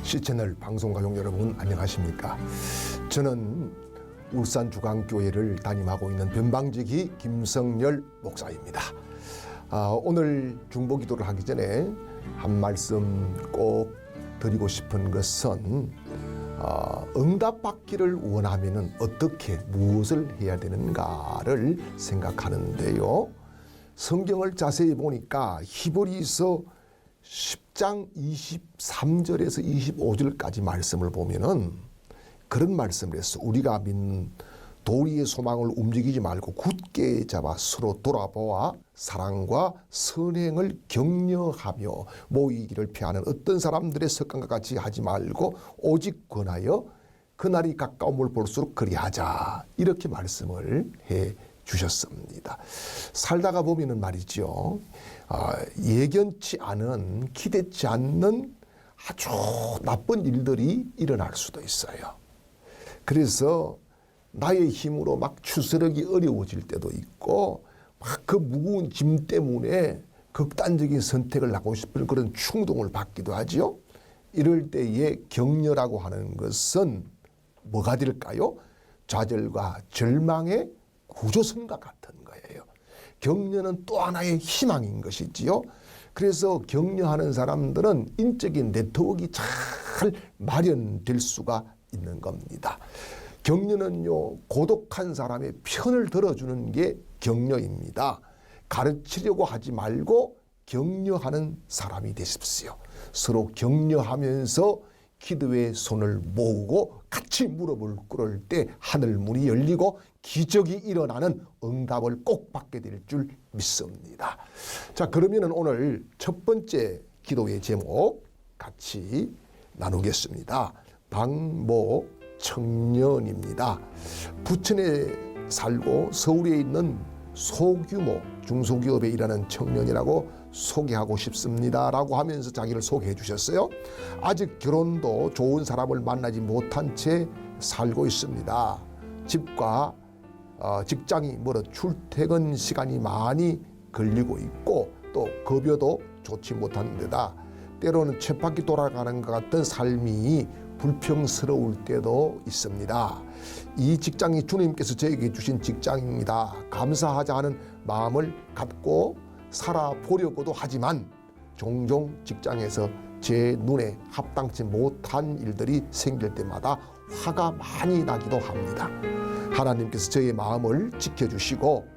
C채널 방송가족 여러분 안녕하십니까. 저는 울산 주강교회를 담임하고 있는 변방지기 김성열 목사입니다. 오늘 중보기도를 하기 전에 한 말씀 꼭 드리고 싶은 것은 응답받기를 원하면 어떻게 무엇을 해야 되는가를 생각하는데요. 성경을 자세히 보니까 히브리서 10장 23절에서 25절까지 말씀을 보면은 그런 말씀을 했어. 우리가 믿는 도리의 소망을 움직이지 말고 굳게 잡아 서로 돌아보아 사랑과 선행을 격려하며 모이기를 피하는 어떤 사람들의 습관과 같이 하지 말고 오직 권하여 그날이 가까움을 볼수록 그리하자. 이렇게 말씀을 해 주셨습니다. 살다가 보면은 말이죠. 예견치 않은, 기대치 않는 아주 나쁜 일들이 일어날 수도 있어요. 그래서 나의 힘으로 막 추스르기 어려워질 때도 있고, 막 그 무거운 짐 때문에 극단적인 선택을 하고 싶은 그런 충동을 받기도 하죠. 이럴 때의 격려라고 하는 것은 뭐가 될까요? 좌절과 절망의 구조선과 같은 거예요. 격려는 또 하나의 희망인 것이지요. 그래서 격려하는 사람들은 인적인 네트워크가 잘 마련될 수가 있는 겁니다. 격려는요, 고독한 사람의 편을 들어주는 게 격려입니다. 가르치려고 하지 말고 격려하는 사람이 되십시오. 서로 격려하면서 기도의 손을 모으고 같이 무릎을 꿇을 때 하늘 문이 열리고 기적이 일어나는 응답을 꼭 받게 될 줄 믿습니다. 자, 그러면은 오늘 첫 번째 기도의 제목 같이 나누겠습니다. 박모 청년입니다. 부천에 살고 서울에 있는 소규모 중소기업에 일하는 청년이라고 소개하고 싶습니다 라고 하면서 자기를 소개해 주셨어요. 아직 결혼도 좋은 사람을 만나지 못한 채 살고 있습니다. 집과 직장이 멀어 출퇴근 시간이 많이 걸리고 있고 또 급여도 좋지 못한 데다 때로는 쳇바퀴 돌아가는 것 같은 삶이 불평스러울 때도 있습니다. 이 직장이 주님께서 저에게 주신 직장입니다. 감사하자 하는 마음을 갖고 살아보려고도 하지만 종종 직장에서 제 눈에 합당치 못한 일들이 생길 때마다 화가 많이 나기도 합니다. 하나님께서 저의 마음을 지켜주시고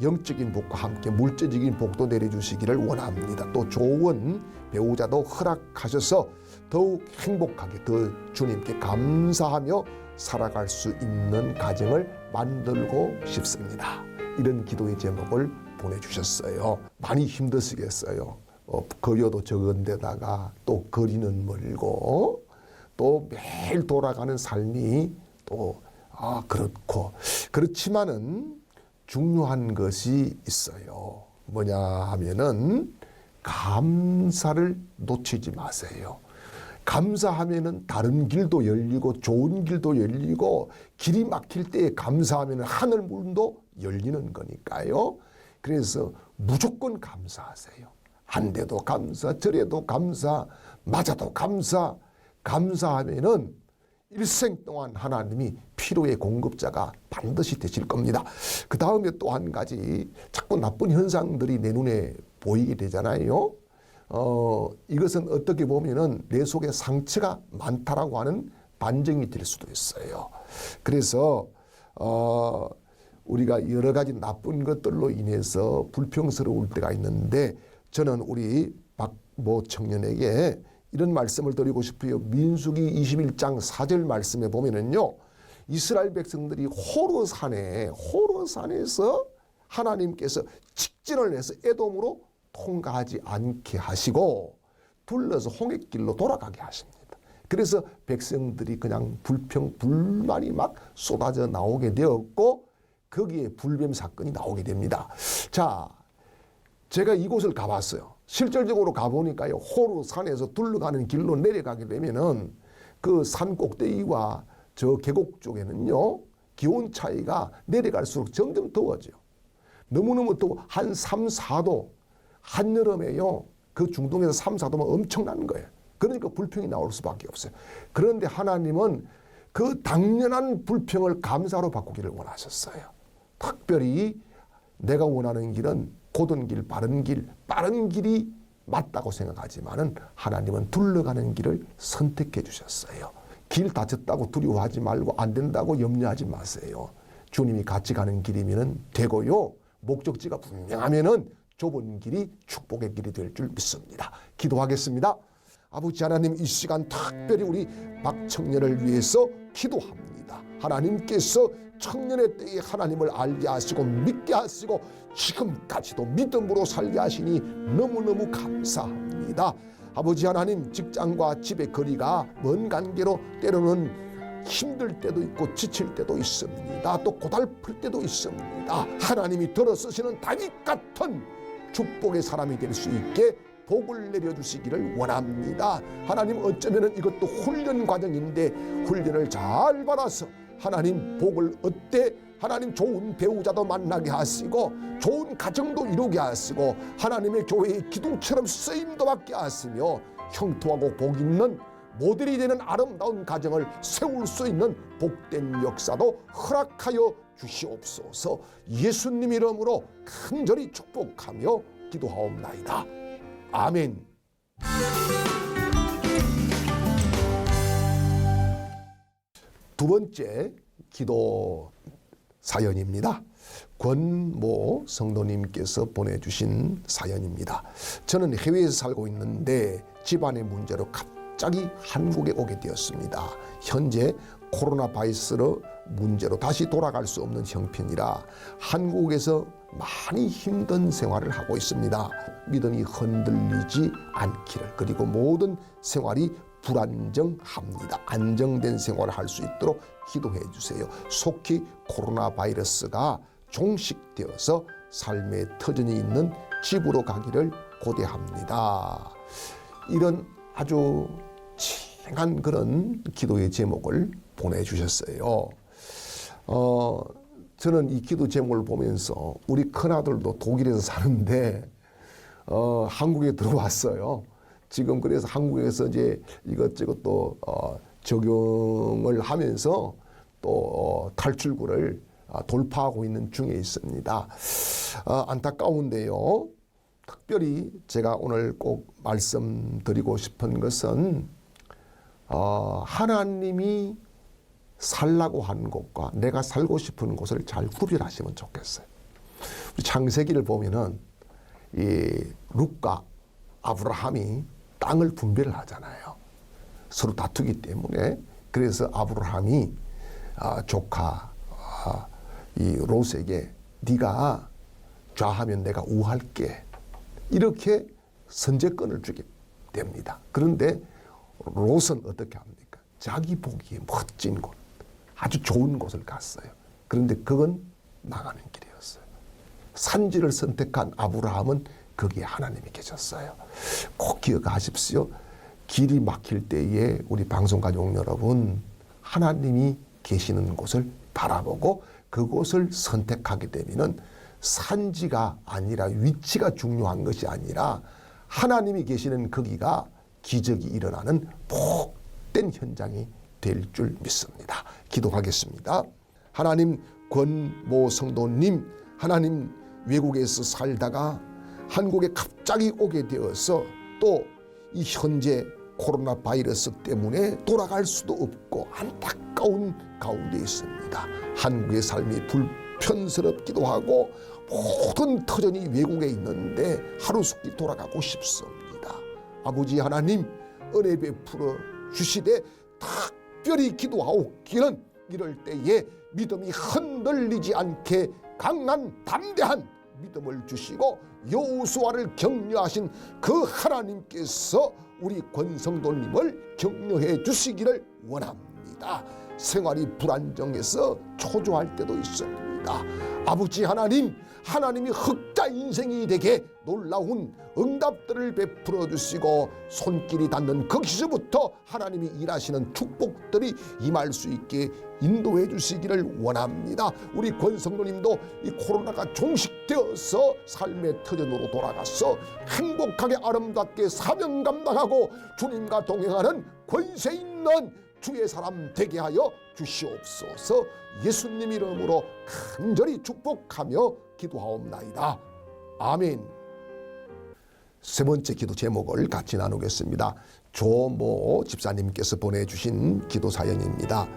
영적인 복과 함께 물질적인 복도 내려주시기를 원합니다. 또 좋은 배우자도 허락하셔서 더욱 행복하게 더 주님께 감사하며 살아갈 수 있는 가정을 만들고 싶습니다. 이런 기도의 제목을 보내주셨어요. 많이 힘드시겠어요. 급여도 적은 데다가 또 거리는 멀고 또 매일 돌아가는 삶이 또 그렇고 그렇지만은 중요한 것이 있어요. 뭐냐 하면은 감사를 놓치지 마세요. 감사하면은 다른 길도 열리고 좋은 길도 열리고 길이 막힐 때 감사하면은 하늘 문도 열리는 거니까요. 그래서 무조건 감사하세요. 안 돼도 감사, 저래도 감사, 맞아도 감사. 감사하면은 일생 동안 하나님이 필요의 공급자가 반드시 되실 겁니다. 그 다음에 또 한 가지 자꾸 나쁜 현상들이 내 눈에 보이게 되잖아요. 이것은 어떻게 보면은 내 속에 상처가 많다라고 하는 반증이 될 수도 있어요. 그래서 우리가 여러 가지 나쁜 것들로 인해서 불평스러울 때가 있는데 저는 우리 박모 청년에게 이런 말씀을 드리고 싶어요. 민수기 21장 4절 말씀에 보면은요. 이스라엘 백성들이 호르산에서 하나님께서 직진을 해서 에돔으로 통과하지 않게 하시고 둘러서 홍해길로 돌아가게 하십니다. 그래서 백성들이 그냥 불만이 막 쏟아져 나오게 되었고 거기에 불뱀 사건이 나오게 됩니다. 자, 제가 이곳을 가봤어요. 실질적으로 가보니까요. 호르산에서 둘러가는 길로 내려가게 되면은 그 산 꼭대기와 저 계곡 쪽에는요. 기온 차이가 내려갈수록 점점 더워져요. 너무너무 더워. 한 3, 4도 한여름에요. 그 중동에서 3, 4도면 엄청난 거예요. 그러니까 불평이 나올 수밖에 없어요. 그런데 하나님은 그 당연한 불평을 감사로 바꾸기를 원하셨어요. 특별히 내가 원하는 길은 곧은 길, 빠른 길이 맞다고 생각하지만은 하나님은 둘러가는 길을 선택해 주셨어요. 길 다쳤다고 두려워하지 말고 안 된다고 염려하지 마세요. 주님이 같이 가는 길이면은 되고요. 목적지가 분명하면은 좁은 길이 축복의 길이 될 줄 믿습니다. 기도하겠습니다. 아버지 하나님, 이 시간 특별히 우리 박청년을 위해서 기도합니다. 하나님께서 청년의 때에 하나님을 알게 하시고 믿게 하시고 지금까지도 믿음으로 살게 하시니 너무너무 감사합니다. 아버지 하나님, 직장과 집의 거리가 먼 관계로 때로는 힘들 때도 있고 지칠 때도 있습니다. 또 고달플 때도 있습니다. 하나님이 들어 쓰시는 다윗 같은 축복의 사람이 될 수 있게 복을 내려주시기를 원합니다. 하나님, 어쩌면 이것도 훈련 과정인데 훈련을 잘 받아서 하나님 복을 얻되 하나님 좋은 배우자도 만나게 하시고 좋은 가정도 이루게 하시고 하나님의 교회의 기둥처럼 쓰임도 받게 하시며 형통하고 복 있는 모델이 되는 아름다운 가정을 세울 수 있는 복된 역사도 허락하여 주시옵소서. 예수님 이름으로 간절히 축복하며 기도하옵나이다. 아멘. 두 번째 기도 사연입니다. 권모 성도님께서 보내주신 사연입니다. 저는 해외에서 살고 있는데 집안의 문제로 갑자기 한국에 오게 되었습니다. 현재 코로나 바이러스로 문제로 다시 돌아갈 수 없는 형편이라 한국에서 많이 힘든 생활을 하고 있습니다. 믿음이 흔들리지 않기를, 그리고 모든 생활이 불안정합니다. 안정된 생활을 할 수 있도록 기도해 주세요. 속히 코로나 바이러스가 종식되어서 삶의 터전이 있는 집으로 가기를 고대합니다. 이런 아주 칭한 그런 기도의 제목을 보내주셨어요. 저는 이 기도 제목을 보면서 우리 큰아들도 독일에서 사는데 한국에 들어왔어요. 지금 그래서 한국에서 이제 이것저것 또 적용을 하면서 또 탈출구를 돌파하고 있는 중에 있습니다. 안타까운데요. 특별히 제가 오늘 꼭 말씀드리고 싶은 것은 하나님이 살라고 하는 곳과 내가 살고 싶은 곳을 잘 구별하시면 좋겠어요. 창세기를 보면은 이 룻과 아브라함이 땅을 분배를 하잖아요. 서로 다투기 때문에. 그래서 아브라함이 조카 이 롯에게 네가 좌하면 내가 우할게, 이렇게 선제권을 주게 됩니다. 그런데 롯은 어떻게 합니까? 자기 보기에 멋진 곳, 아주 좋은 곳을 갔어요. 그런데 그건 나가는 길이었어요. 산지를 선택한 아브라함은 거기에 하나님이 계셨어요. 꼭 기억하십시오. 길이 막힐 때에 우리 방송가족 여러분, 하나님이 계시는 곳을 바라보고 그곳을 선택하게 되면은 산지가 아니라 위치가 중요한 것이 아니라 하나님이 계시는 거기가 기적이 일어나는 복된 현장이 될 줄 믿습니다. 기도하겠습니다. 하나님, 권모 성도님, 하나님 외국에서 살다가 한국에 갑자기 오게 되어서 또 이 현재 코로나 바이러스 때문에 돌아갈 수도 없고 안타까운 가운데 있습니다. 한국의 삶이 불편스럽기도 하고 모든 터전이 외국에 있는데 하루속히 돌아가고 싶습니다. 아버지 하나님, 은혜 베풀어 주시되 특별히 기도하옵기는 이럴 때에 믿음이 흔들리지 않게 강한 담대한 믿음을 주시고 여호수아를 격려하신 그 하나님께서 우리 권성도님을 격려해 주시기를 원합니다. 생활이 불안정해서 초조할 때도 있습니다. 아버지 하나님, 하나님이 흑자 인생이 되게 놀라운 응답들을 베풀어 주시고 손길이 닿는 거기서부터 하나님이 일하시는 축복들이 임할 수 있게 인도해 주시기를 원합니다. 우리 권성도님도 이 코로나가 종식되어서 삶의 터전으로 돌아가서 행복하게 아름답게 사명 감당하고 주님과 동행하는 권세 있는 주의 사람 되게 하여 주시옵소서. 예수님 이름으로 간절히 축복하며 기도하옵나이다. 아멘. 세 번째 기도 제목을 같이 나누겠습니다. 조모 집사님께서 보내주신 기도 사연입니다.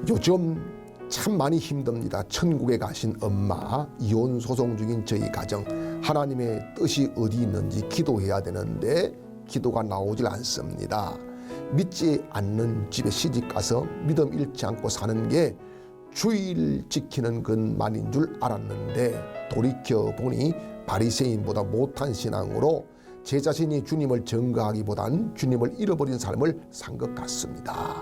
요즘 참 많이 힘듭니다. 천국에 가신 엄마, 이혼 소송 중인 저희 가정, 하나님의 뜻이 어디 있는지 기도해야 되는데 기도가 나오질 않습니다. 믿지 않는 집에 시집가서 믿음 잃지 않고 사는 게 주의를 지키는 것만인 줄 알았는데 돌이켜보니 바리새인보다 못한 신앙으로 제 자신이 주님을 증거하기보단 주님을 잃어버린 삶을 산 것 같습니다.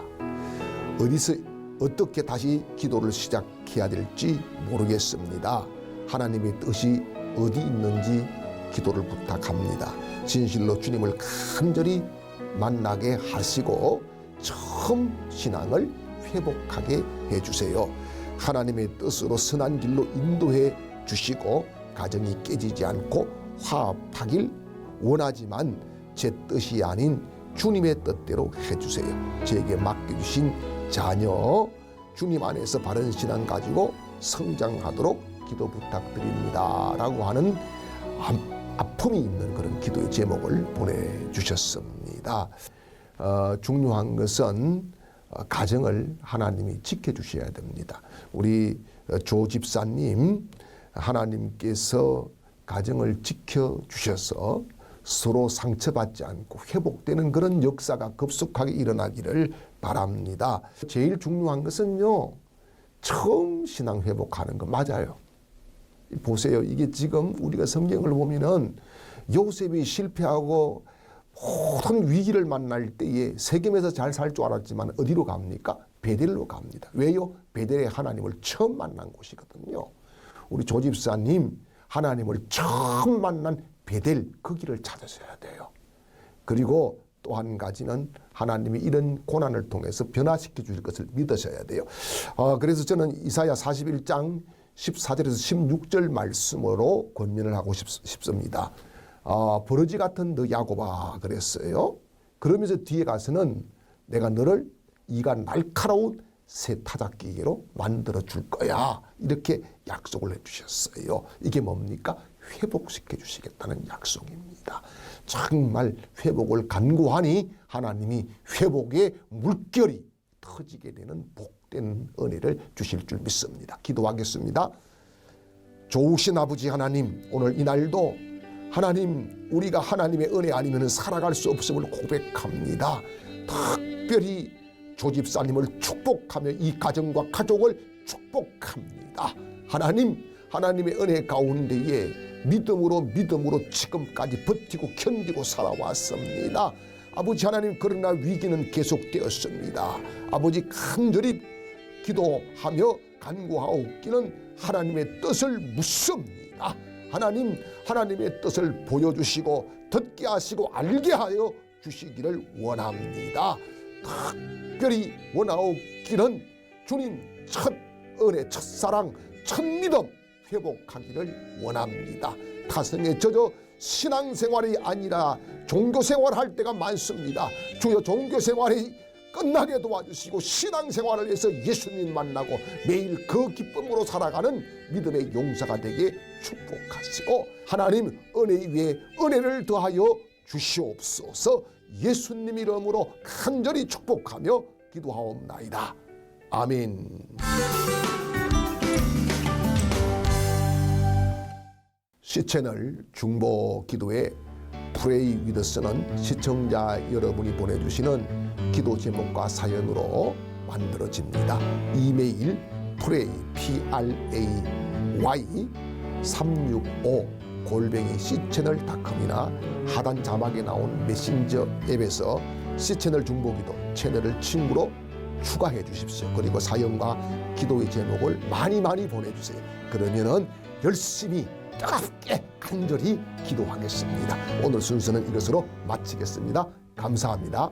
어디서 어떻게 다시 기도를 시작해야 될지 모르겠습니다. 하나님의 뜻이 어디 있는지 기도를 부탁합니다. 진실로 주님을 간절히 만나게 하시고 처음 신앙을 회복하게 해주세요. 하나님의 뜻으로 선한 길로 인도해 주시고 가정이 깨지지 않고 화합하길 원하지만 제 뜻이 아닌 주님의 뜻대로 해주세요. 제게 맡겨주신 자녀 주님 안에서 바른 신앙 가지고 성장하도록 기도 부탁드립니다 라고 하는 아픔이 있는 그런 기도의 제목을 보내주셨습니다. 중요한 것은 가정을 하나님이 지켜주셔야 됩니다. 우리 조 집사님, 하나님께서 가정을 지켜주셔서 서로 상처받지 않고 회복되는 그런 역사가 급속하게 일어나기를 바랍니다. 제일 중요한 것은요, 처음 신앙 회복하는 거 맞아요. 보세요. 이게 지금 우리가 성경을 보면은 요셉이 실패하고 모든 위기를 만날 때에 세겜에서 잘 살 줄 알았지만 어디로 갑니까? 베델로 갑니다. 왜요? 베델에 하나님을 처음 만난 곳이거든요. 우리 조 집사님, 하나님을 처음 만난 베델, 그 길을 찾으셔야 돼요. 그리고 또 한 가지는 하나님이 이런 고난을 통해서 변화시켜 줄 것을 믿으셔야 돼요. 그래서 저는 이사야 41장 14절에서 16절 말씀으로 권면을 하고 싶습니다. 버러지 같은 너 야곱아 그랬어요. 그러면서 뒤에 가서는 내가 너를 이가 날카로운 새 타작기계로 만들어 줄 거야 이렇게 약속을 해주셨어요. 이게 뭡니까? 회복시켜 주시겠다는 약속입니다. 정말 회복을 간구하니 하나님이 회복의 물결이 터지게 되는 복된 은혜를 주실 줄 믿습니다. 기도하겠습니다. 좋으신 아버지 하나님, 오늘 이날도 하나님, 우리가 하나님의 은혜 아니면 살아갈 수 없음을 고백합니다. 특별히 조 집사님을 축복하며 이 가정과 가족을 축복합니다. 하나님, 하나님의 은혜 가운데에 믿음으로 지금까지 버티고 견디고 살아왔습니다. 아버지 하나님, 그러나 위기는 계속되었습니다. 아버지 간절히 기도하며 간구하옵기는 하나님의 뜻을 묻습니다. 하나님, 하나님의 뜻을 보여주시고 듣게 하시고 알게 하여 주시기를 원합니다. 특별히 원하옵기는 주님 첫 은혜, 첫사랑, 첫 믿음 회복하기를 원합니다. 타성에 젖어 신앙생활이 아니라 종교생활할 때가 많습니다. 주여, 종교생활이 끝나게 도와주시고 신앙생활을 해서 예수님 만나고 매일 그 기쁨으로 살아가는 믿음의 용사가 되게 축복하시고 하나님 은혜 위에 은혜를 더하여 주시옵소서. 예수님 이름으로 간절히 축복하며 기도하옵나이다. 아멘. C채널 중보기도의 프레이 위드스는 시청자 여러분이 보내주시는 기도 제목과 사연으로 만들어집니다. 이메일 pray pray365@cchannel.com이나 하단 자막에 나온 메신저 앱에서 C채널 중보기도 채널을 친구로 추가해 주십시오. 그리고 사연과 기도의 제목을 많이 보내주세요. 그러면은 열심히 뜨겁게 간절히 기도하겠습니다. 오늘 순서는 이것으로 마치겠습니다. 감사합니다.